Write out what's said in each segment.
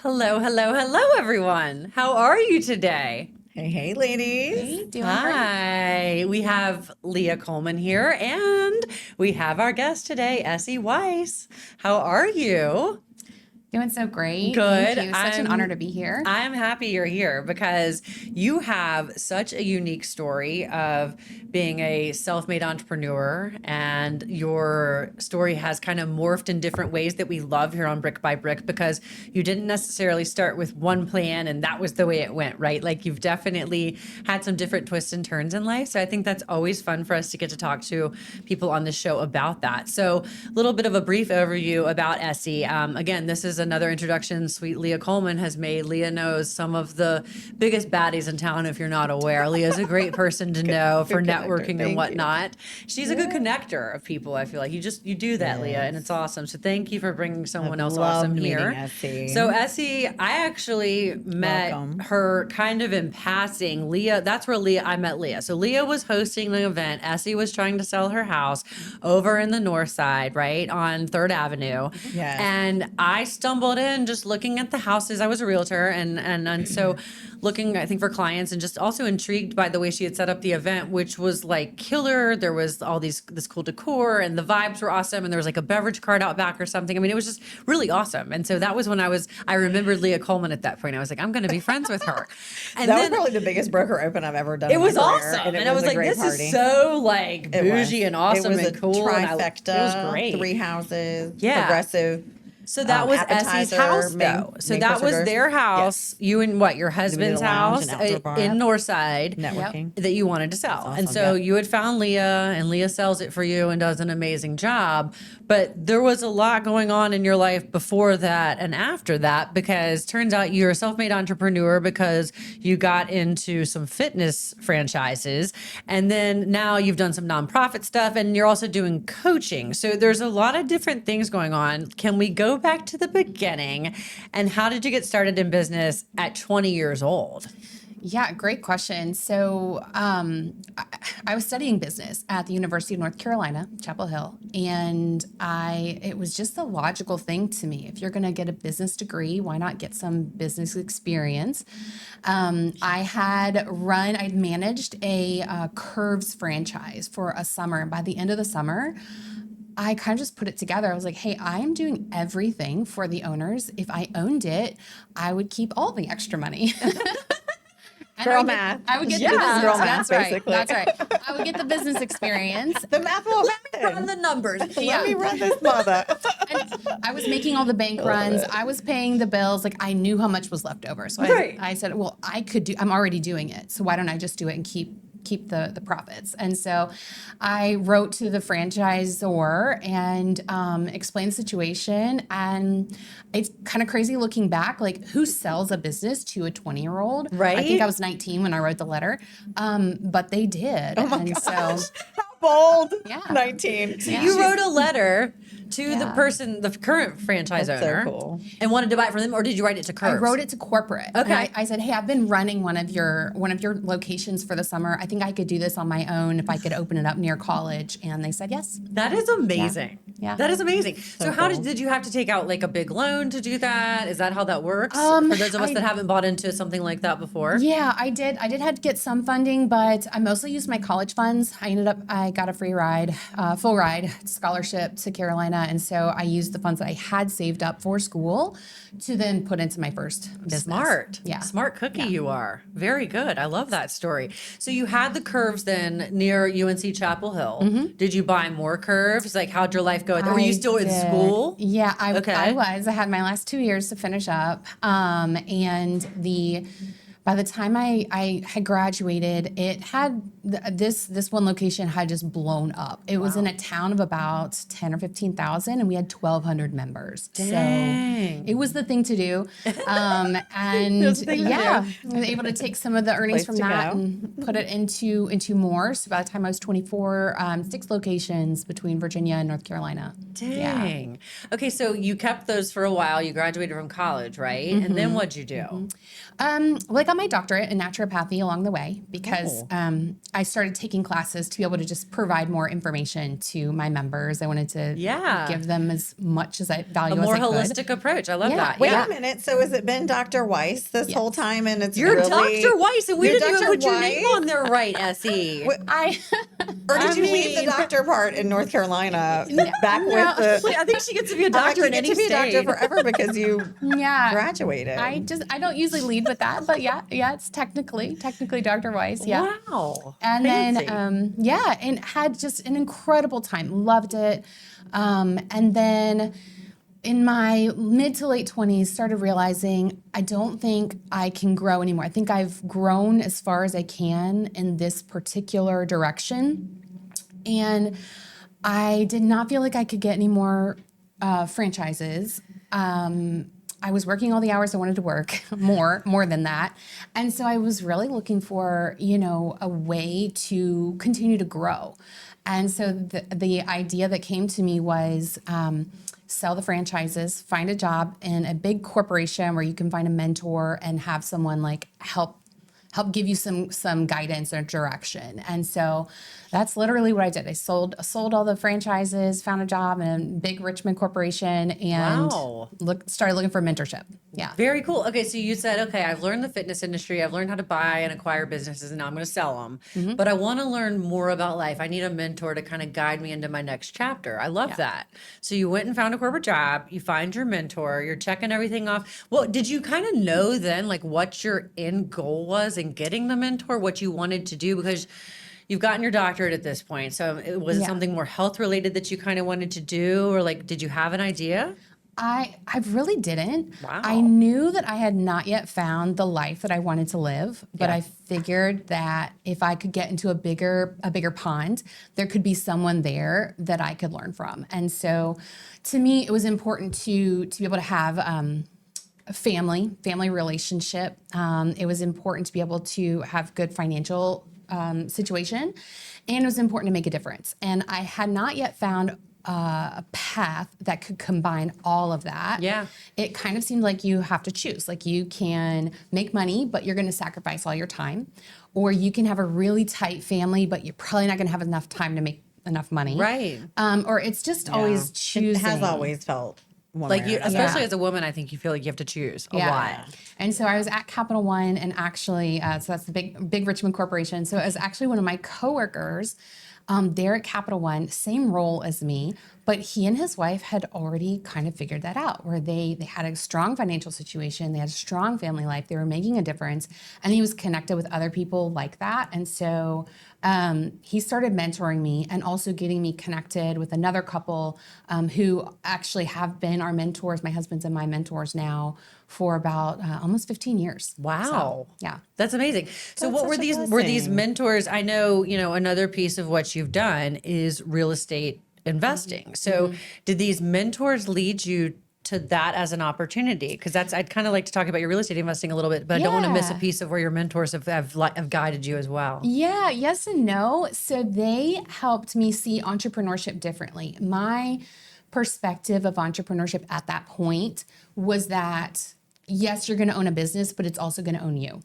Hello, hello, hello, everyone. How are you today? Hey, ladies. Hey, doing great. Hi. We have Leah Coleman here, and we have our guest today, Essie Weiss. How are you? Doing so great. Good. Thank you. Such an honor to be here. I'm happy you're here because you have such a unique story of being a self-made entrepreneur, and your story has kind of morphed in different ways that we love here on Brick by Brick, because you didn't necessarily start with one plan and that was the way it went, right? Like, you've definitely had some different twists and turns in life. So I think that's always fun for us to get to talk to people on the show about that. So a little bit of a brief overview about Essie. Again, this is another introduction sweet Leah Coleman has made. Leah knows some of the biggest baddies in town, if you're not aware. Leah's a great person to know for networking and whatnot. She's a good connector of people. I feel like you do that, Leah, and it's awesome. So thank you for bringing someone else awesome here. Essie. So Essie, I actually met her kind of in passing. Leah, that's where I met Leah. So Leah was hosting the event. Essie was trying to sell her house over in the north side, right, on 3rd Avenue. Yes. And I stumbled in just looking at the houses. I was a realtor, and so looking, I think, for clients, and just also intrigued by the way she had set up the event, which was like killer. There was all this cool decor, and the vibes were awesome, and there was like a beverage cart out back or something. I mean, it was just really awesome. And so that was when I remembered Leah Coleman at that point. I was like, I'm going to be friends with her. And that was probably the biggest broker open I've ever done. It was in my career, awesome. And I was like, this is so like bougie and awesome and cool. Trifecta, it was great. 3 houses, Yeah. progressive. So that was Essie's house, though. So that was their house. Yes. You and your husband's house in Northside, networking, that you wanted to sell. Awesome. And so you had found Leah, and Leah sells it for you and does an amazing job. But there was a lot going on in your life before that and after that, because turns out you're a self-made entrepreneur because you got into some fitness franchises, and then now you've done some nonprofit stuff, and you're also doing coaching. So there's a lot of different things going on. Can we go back to the beginning, and how did you get started in business at 20 years old? Yeah, great question. So I was studying business at the University of North Carolina, Chapel Hill, and it was just the logical thing to me. If you're going to get a business degree, why not get some business experience? I'd managed a Curves franchise for a summer, and by the end of the summer, I kind of just put it together. I was like, hey, I'm doing everything for the owners. If I owned it, I would keep all the extra money. Girl math. I would get the business. That's right. That's right. I would get the business experience. The math will run the numbers. Let me run this mother. I was making all the bank runs. I was paying the bills. Like, I knew how much was left over. So I said, well, I'm already doing it. So why don't I just do it and keep the profits? And so I wrote to the franchisor and explained the situation. And it's kind of crazy looking back, like, who sells a business to a 20-year-old? Right. I think I was 19 when I wrote the letter. But they did. Oh my gosh. So, how bold. Yeah. 19. So you wrote a letter to the current franchise owner, so cool, and wanted to buy it from them, or did you write it to Curves? I wrote it to corporate. Okay. And I said, hey, I've been running one of your locations for the summer. I think I could do this on my own if I could open it up near college. And they said yes. That is amazing. Yeah. That is amazing. So how did you have to take out like a big loan to do that? Is that how that works? For those of us that haven't bought into something like that before. Yeah, I did. I did have to get some funding, but I mostly used my college funds. I got a free ride, full ride scholarship to Carolina. And so I used the funds that I had saved up for school to then put into my first business. Smart. Yeah. Smart cookie you are. Very good. I love that story. So you had the Curves then near UNC Chapel Hill. Mm-hmm. Did you buy more Curves? Like, how'd your life go? Were you still in school? Yeah, I was. I had my last 2 years to finish up. By the time I had graduated, it had this one location had just blown up. It was in a town of about 10 or 15,000, and we had 1,200 members. Dang. So it was the thing to do. I was able to take some of the earnings from that and put it into more. So by the time I was 24, 6 locations between Virginia and North Carolina. Dang. Yeah. Okay, so you kept those for a while. You graduated from college, right? Mm-hmm. And then what'd you do? Like got my doctorate in naturopathy along the way because I started taking classes to be able to just provide more information to my members. I wanted to give them as much as I value A more as I holistic approach. I love that. Wait a minute. So has it been Dr. Weiss this whole time? And it's You're really Dr. Weiss, and we You're didn't even Dr. put your name Weiss? on there right, Essie. I Or did you leave the doctor part in North Carolina back with the? I think she gets to be a I'm doctor like, in you any get to be a doctor state. forever because you graduated. I don't usually lead with that, but yeah, it's technically Dr. Weiss. Yeah. Wow. And Fancy. then, and had just an incredible time. Loved it. And then in my mid to late 20s, started realizing I don't think I can grow anymore. I think I've grown as far as I can in this particular direction. And I did not feel like I could get any more franchises. I was working all the hours I wanted to work, more than that. And so I was really looking for, a way to continue to grow. And so the idea that came to me was sell the franchises, find a job in a big corporation where you can find a mentor and have someone like help give you some guidance or direction. And so that's literally what I did. I sold all the franchises, found a job in a big Richmond corporation, and started looking for mentorship. Yeah. Very cool. Okay, so you said, okay, I've learned the fitness industry. I've learned how to buy and acquire businesses, and now I'm going to sell them. But I want to learn more about life. I need a mentor to kind of guide me into my next chapter. I love that. So you went and found a corporate job. You find your mentor. You're checking everything off. Well, did you kind of know then, like, what your end goal was in getting the mentor, what you wanted to do? Because you've gotten your doctorate at this point. So was it something more health related that you kind of wanted to do, or like, did you have an idea? I really didn't. Wow. I knew that I had not yet found the life that I wanted to live, but I figured that if I could get into a bigger pond, there could be someone there that I could learn from. And so to me, it was important to be able to have a family relationship. It was important to be able to have good financial situation, and it was important to make a difference. And I had not yet found a path that could combine all of that. Yeah. It kind of seemed like you have to choose. Like you can make money, but you're going to sacrifice all your time. Or you can have a really tight family, but you're probably not going to have enough time to make enough money. Right. Or it's just always choosing. It has always felt one Like way you, or another. especially as a woman, I think you feel like you have to choose a lot. And so I was at Capital One, and actually, so that's the big Richmond corporation. So it was actually one of my coworkers there at Capital One, same role as me, but he and his wife had already kind of figured that out, where they had a strong financial situation, they had a strong family life, they were making a difference, and he was connected with other people like that. And so he started mentoring me and also getting me connected with another couple who actually have been our mentors. My husband's and my mentors now for about almost 15 years. Wow. So, yeah. That's amazing. So That's what were such a these blessing. mentors? I know, another piece of what you've done is real estate investing. So did these mentors lead you to that as an opportunity? Because I'd kind of like to talk about your real estate investing a little bit, but I don't want to miss a piece of where your mentors have guided you as well. Yeah, yes and no. So they helped me see entrepreneurship differently. My perspective of entrepreneurship at that point was that, yes, you're going to own a business, but it's also going to own you.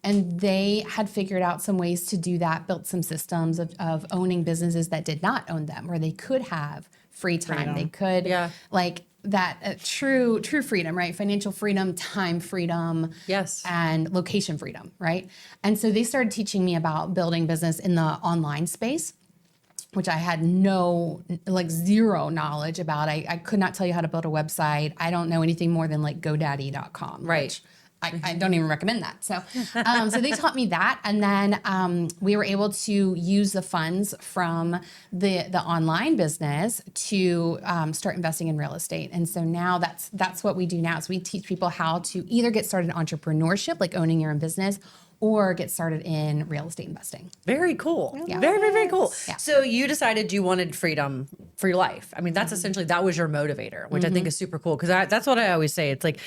And they had figured out some ways to do that, built some systems of owning businesses that did not own them, where they could have free time. They could like that true freedom, right? Financial freedom, time freedom, Yes, and location freedom, right? And so they started teaching me about building business in the online space, which I had zero knowledge about. I could not tell you how to build a website. I don't know anything more than like GoDaddy.com. Right. I don't even recommend that. So, so they taught me that, and then we were able to use the funds from the online business to start investing in real estate. And so now that's what we do now. Is we teach people how to either get started in entrepreneurship, like owning your own business, or get started in real estate investing. very cool. Yeah. Very, very, very cool. Yeah. So you decided you wanted freedom for your life. I mean, that's essentially, that was your motivator, which I think is super cool. Cause that's what I always say. It's like,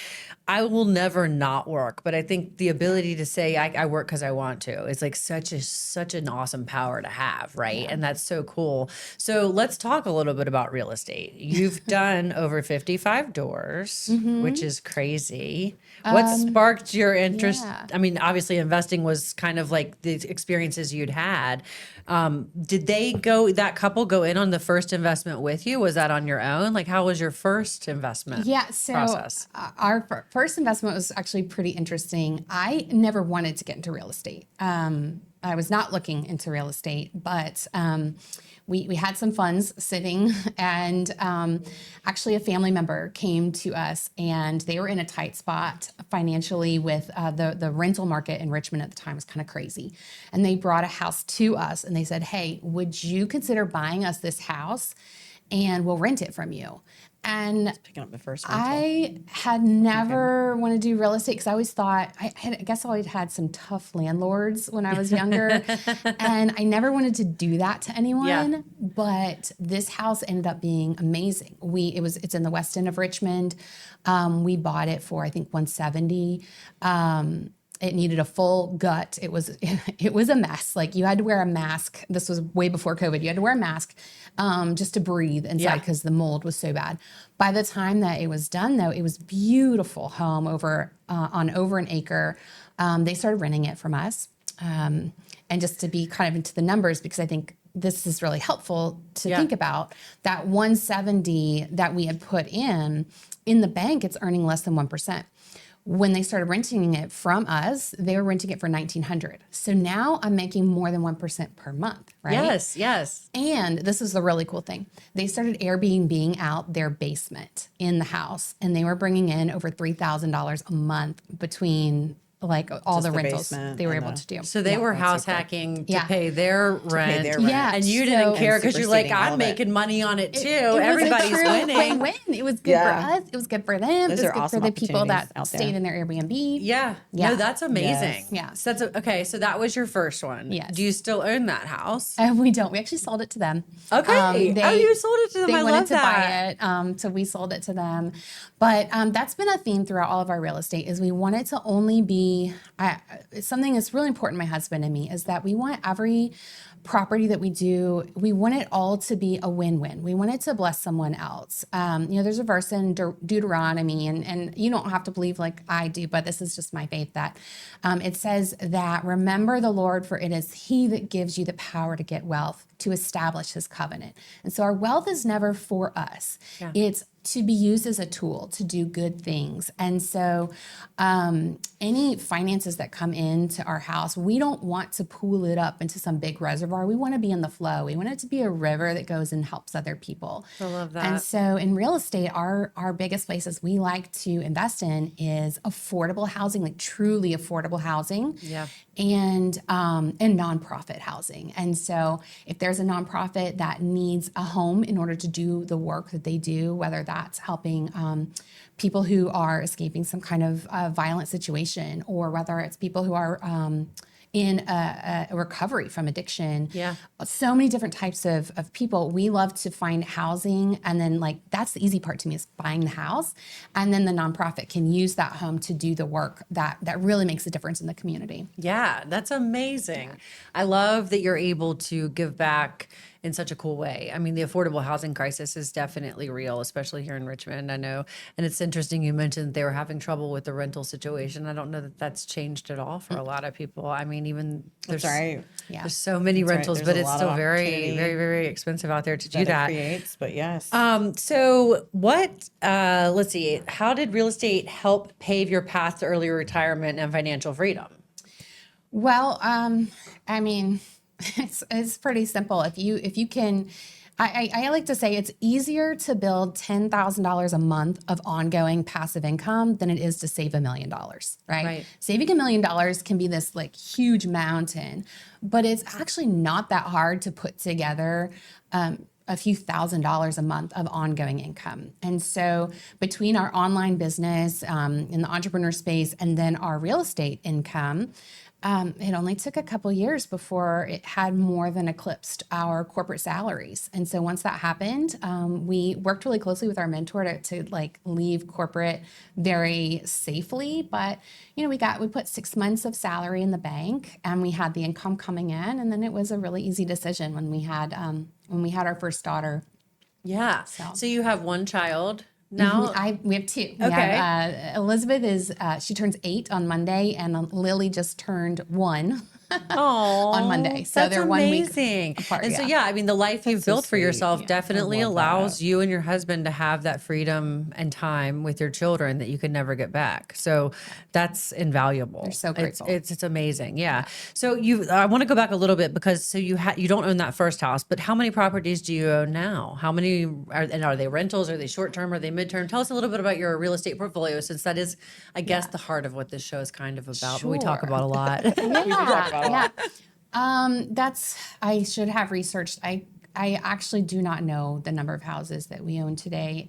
I will never not work, but I think the ability to say I work cause I want to is like such an awesome power to have. Right. And that's so cool. So let's talk a little bit about real estate. You've done over 55 doors, which is crazy. What sparked your interest? yeah. I mean, obviously investing was kind of like the experiences you'd had. Did that couple go in on the first investment with you? Was that on your own? Like, how was your first investment process? Our first investment was actually pretty interesting. I never wanted to get into real estate. I was not looking into real estate, but we had some funds sitting, and actually a family member came to us, and they were in a tight spot financially with the rental market in Richmond at the time was kind of crazy. And they brought a house to us, and they said, hey, would you consider buying us this house and we'll rent it from you? And Picking up the first rental. I had never wanted to do real estate because I always thought, I guess I always had some tough landlords when I was younger. And I never wanted to do that to anyone. Yeah. But this house ended up being amazing. It's in the west end of Richmond. We bought it for, I think, $170. It needed a full gut. It was a mess. Like, you had to wear a mask. This was way before COVID. You had to wear a mask just to breathe inside because the mold was so bad. By the time that it was done, though, it was beautiful home on over an acre. They started renting it from us. And just to be kind of into the numbers, because I think this is really helpful to think about, that 170 that we had put in the bank, it's earning less than 1%. When they started renting it from us, they were renting it for $1,900. So now I'm making more than 1% per month, right? Yes, yes. And this is the really cool thing. They started Airbnb-ing out their basement in the house, and they were bringing in over $3,000 a month between like all Just the the rentals basement they were and able the- to do. So they were house hacking to pay their rent. their rent. Yeah. And you didn't care because you're like, superseding all I'm of it. making money on it too. It was a Everybody's true winning. Win-win. It was good Yeah. for us. It was good for them. Those it was are good awesome for the people that opportunities out there. stayed in their Airbnb. Yeah. Yeah. No, that's amazing. Yes. Yeah. So okay. So that was your first one. Yes. Do you still own that house? We don't. We actually sold it to them. Okay. You sold it to them. They I wanted love to that. buy it, so we sold it to them. But that's been a theme throughout all of our real estate. Is we want it to only be something that's really important to my husband and me, is that we want every property that we do, we want it all to be a win-win. We want it to bless someone else. There's a verse in Deuteronomy, and you don't have to believe like I do, but this is just my faith, that it says that, remember the Lord, for it is he that gives you the power to get wealth, to establish his covenant. And so our wealth is never for us. Yeah. It's to be used as a tool to do good things. And so any finances that come into our house, we don't want to pool it up into some big reservoir. We want to be in the flow. We want it to be a river that goes and helps other people. I love that. And so in real estate, our biggest places we like to invest in is affordable housing, like truly affordable housing. Yeah. And nonprofit housing. And so if there's a nonprofit that needs a home in order to do the work that they do, whether that's helping people who are escaping some kind of violent situation, or whether it's people who are in a recovery from addiction. Yeah. So many different types of people. We love to find housing, and then like that's the easy part to me, is buying the house, and then the nonprofit can use that home to do the work that really makes a difference in the community. Yeah, that's amazing. I love that you're able to give back in such a cool way. I mean, the affordable housing crisis is definitely real, especially here in Richmond, I know. And it's interesting you mentioned they were having trouble with the rental situation. I don't know that that's changed at all for a lot of people. I mean, even there's, That's right. Yeah. there's so many That's right. rentals, There's but a it's lot still of very, opportunity very, very expensive out there to do That it that. creates, but yes. So what, let's see, how did real estate help pave your path to early retirement and financial freedom? Well, I mean, it's pretty simple. If you can, I like to say it's easier to build $10,000 a month of ongoing passive income than it is to save $1 million, right? Right. Saving $1 million can be this like huge mountain, but it's actually not that hard to put together a few $1,000s a month of ongoing income. And so between our online business in the entrepreneur space and then our real estate income, It only took a couple years before it had more than eclipsed our corporate salaries. And so once that happened, we worked really closely with our mentor to like leave corporate very safely. But we put 6 months of salary in the bank, and we had the income coming in, and then it was a really easy decision when we had our first daughter. Yeah. So you have one child now? We have two. Okay. Elizabeth she turns 8 on Monday, and Lily just turned 1 on Monday. So that's they're amazing. 1 week apart. And so, I mean, the life you've built for sweet. yourself Yeah, definitely I love allows that. you and your husband to have that freedom and time with your children that you could never get back. So that's invaluable. They're so grateful. It's amazing. Yeah. So I want to go back a little bit because you don't own that first house, but how many properties do you own now? How many are they rentals? Are they short term? Are they midterm? Tell us a little bit about your real estate portfolio, since that is, I guess, the heart of what this show is kind of about. But we talk Sure. about a lot. I should have researched. I actually do not know the number of houses that we own today.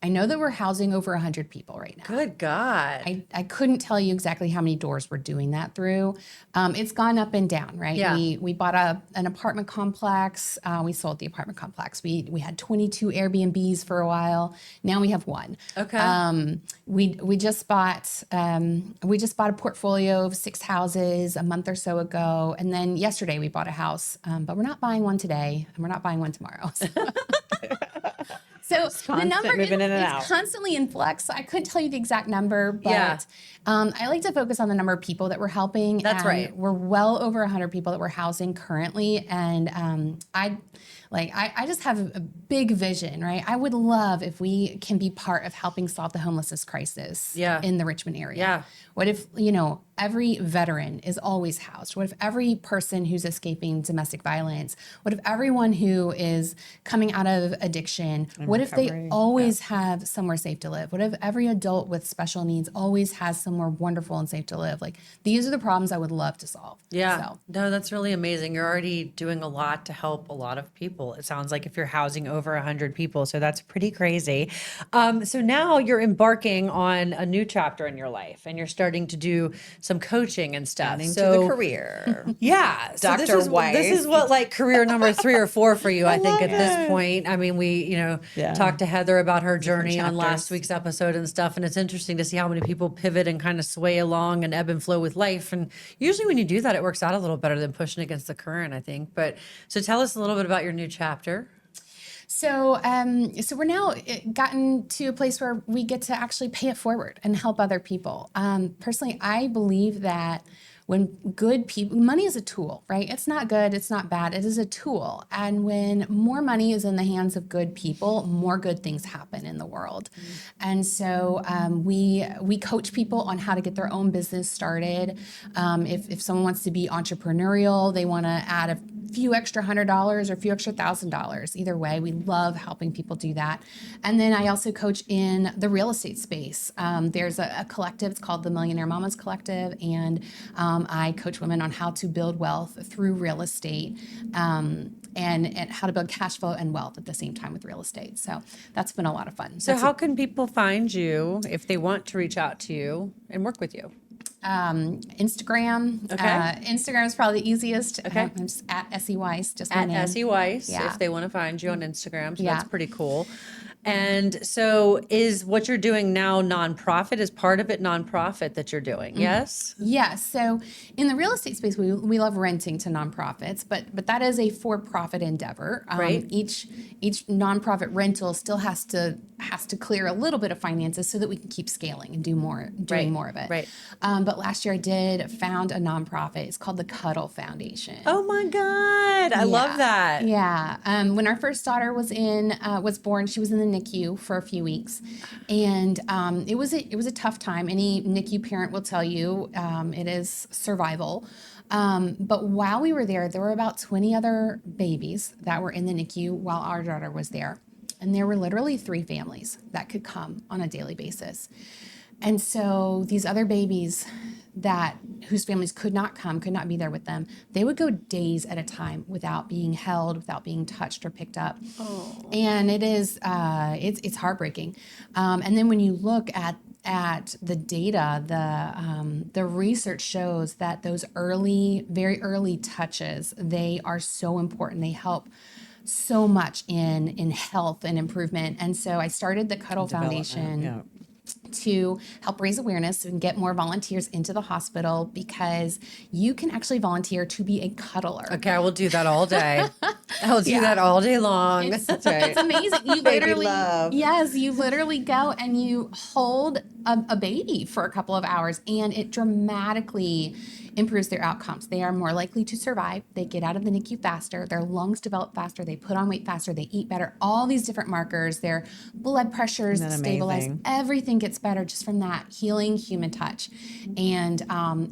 I know that we're housing over 100 people right now. Good God. I couldn't tell you exactly how many doors we're doing that through. It's gone up and down, right? Yeah. We bought an apartment complex. We sold the apartment complex. We had 22 Airbnbs for a while. Now we have 1. Okay. We just bought a portfolio of 6 houses a month or so ago, and then yesterday we bought a house. But we're not buying one today, and we're not buying one tomorrow. So the number moving in and is out. constantly in flux. I couldn't tell you the exact number, but I like to focus on the number of people that we're helping. That's and right. We're well over 100 people that we're housing currently, and I just have a big vision, right? I would love if we can be part of helping solve the homelessness crisis in the Richmond area. Yeah. What if, every veteran is always housed? What if every person who's escaping domestic violence? What if everyone who is coming out of addiction, what if they recovery, always have somewhere safe to live? What if every adult with special needs always has somewhere wonderful and safe to live? Like, these are the problems I would love to solve. Yeah. So. No, that's really amazing. You're already doing a lot to help a lot of people. It sounds like if you're housing over 100 people, so that's pretty crazy. So now you're embarking on a new chapter in your life, and you're starting to do some coaching and stuff. Into the career. Yeah. So Dr. This Weiss. is what like career number 3 or 4 for you, I think, at this point. I mean, we, talked to Heather about her journey on last chapters. week's episode and stuff. And it's interesting to see how many people pivot and kind of sway along and ebb and flow with life. And usually when you do that, it works out a little better than pushing against the current, I think. But so tell us a little bit about your new chapter. So we're now gotten to a place where we get to actually pay it forward and help other people. Personally, I believe that when good people, money is a tool, right? It's not good, it's not bad, it is a tool. And when more money is in the hands of good people, more good things happen in the world. And so we coach people on how to get their own business started. If someone wants to be entrepreneurial, they want to add a few extra $100 or a few extra $1,000. Either way, we love helping people do that. And then I also coach in the real estate space. There's a collective, it's called the Millionaire Mamas Collective, and I coach women on how to build wealth through real estate and how to build cash flow and wealth at the same time with real estate. So that's been a lot of fun. So how can people find you if they want to reach out to you and work with you? Instagram. Okay. Instagram is probably the easiest. Okay. I'm just at Essie Weiss, just my At name. Essie Weiss, Yeah. if they want to find you on Instagram. So Yeah. that's pretty cool. And so is what you're doing now nonprofit? Is part of it nonprofit that you're doing? Yes? Yeah, so in the real estate space, we love renting to nonprofits, but that is a for-profit endeavor. Right. Each nonprofit rental still has to clear a little bit of finances so that we can keep scaling and doing more of it. Right. But last year I did found a nonprofit. It's called the Cuddle Foundation. Oh my God. I love that. Yeah. When our first daughter was born, she was in the NICU for a few weeks, and it was a tough time. Any NICU parent will tell you it is survival. But while we were there were about 20 other babies that were in the NICU while our daughter was there, and there were literally 3 families that could come on a daily basis. And so these other babies whose families could not be there with them, they would go days at a time without being held, without being touched or picked up. Oh. And it is, it's heartbreaking. And then when you look at at the data, the research shows that those very early touches, they are so important. They help so much in health and improvement. And so I started the Cuddle Foundation to help raise awareness and get more volunteers into the hospital, because you can actually volunteer to be a cuddler. Okay, I will do that all day. I'll do that all day long. It's amazing. You literally, yes, you literally go and you hold a baby for a couple of hours, and it dramatically improves their outcomes. They are more likely to survive. They get out of the NICU faster. Their lungs develop faster. They put on weight faster. They eat better. All these different markers, their blood pressures stabilize. Everything gets better just from that healing human touch. And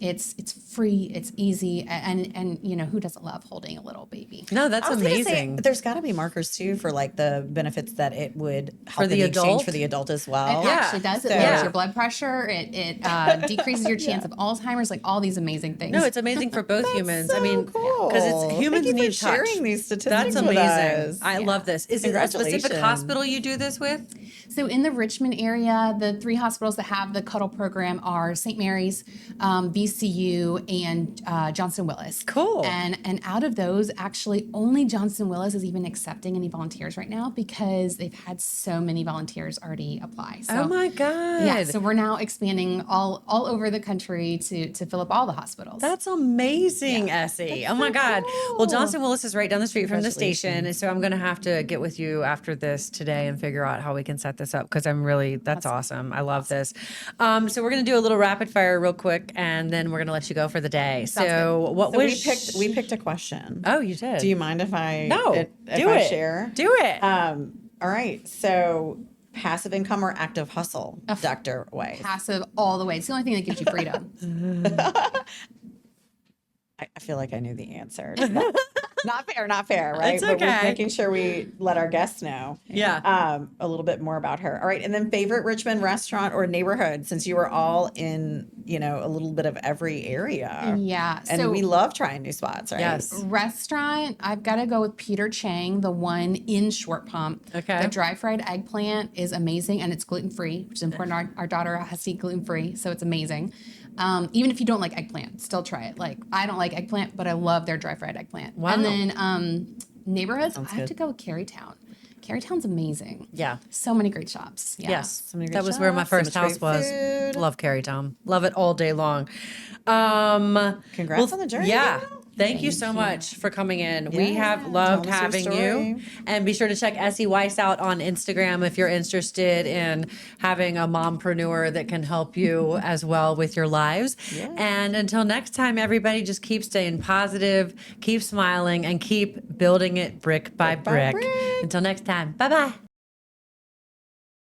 it's free. It's easy. And you know, who doesn't love holding a little baby? No, that's amazing. There's got to be markers too for like the benefits that it would help for the in adult, exchange for the adult as well. It actually does. It lowers your blood pressure. It decreases your chance of Alzheimer's. Like all these amazing things. No, it's amazing for both humans. So I mean, cool. because it's humans Thank you need for touch. sharing these statistics. That's with amazing. us. I love this. Is it a specific Congratulations. hospital you do this with? So in the Richmond area, the 3 hospitals that have the Cuddle program are St. Mary's, VCU, and Johnson Willis. Cool. And out of those, actually, only Johnson Willis is even accepting any volunteers right now, because they've had so many volunteers already apply. So, Oh my God. yeah, so we're now expanding all over the country to fill up all the hospitals. That's amazing, Essie. Oh my God. Well, Johnson Willis is right down the street from the station. And so I'm going to have to get with you after this today and figure out how we can set this up, because that's awesome. I love this. So we're going to do a little rapid fire real quick, and then we're going to let you go for the day. So what So was we picked a question. Oh, you did. Do you mind if I share? Do it. All right. So passive income or active hustle, Dr. Weiss? Passive all the way. It's the only thing that gives you freedom. I feel like I knew the answer. Not fair, right? It's But we're okay. making sure we let our guests know a little bit more about her. All right. And then favorite Richmond restaurant or neighborhood, since you were all in, a little bit of every area. Yeah. And so we love trying new spots, right? Yes. restaurant, I've got to go with Peter Chang, the one in Short Pump. Okay. The dry fried eggplant is amazing, and it's gluten-free, which is important. Our daughter has to eat gluten-free, so it's amazing. Even if you don't like eggplant, still try it. Like, I don't like eggplant, but I love their dry fried eggplant. Wow. And then neighborhoods, I have to go with Carytown. Carytown's amazing. Yeah. So many great shops. Yeah. Yes. So many great That was where my shops, so first much house great was. food. Love Carytown. Love it all day long. Congrats on the journey. Yeah. girl. Thank you so much for coming in. We Yeah, have loved tell us your having you. story. And be sure to check Essie Weiss out on Instagram if you're interested in having a mompreneur that can help you as well with your lives. Yeah. And until next time, everybody, just keep staying positive, keep smiling, and keep building it brick by brick. brick. Until next time, bye bye.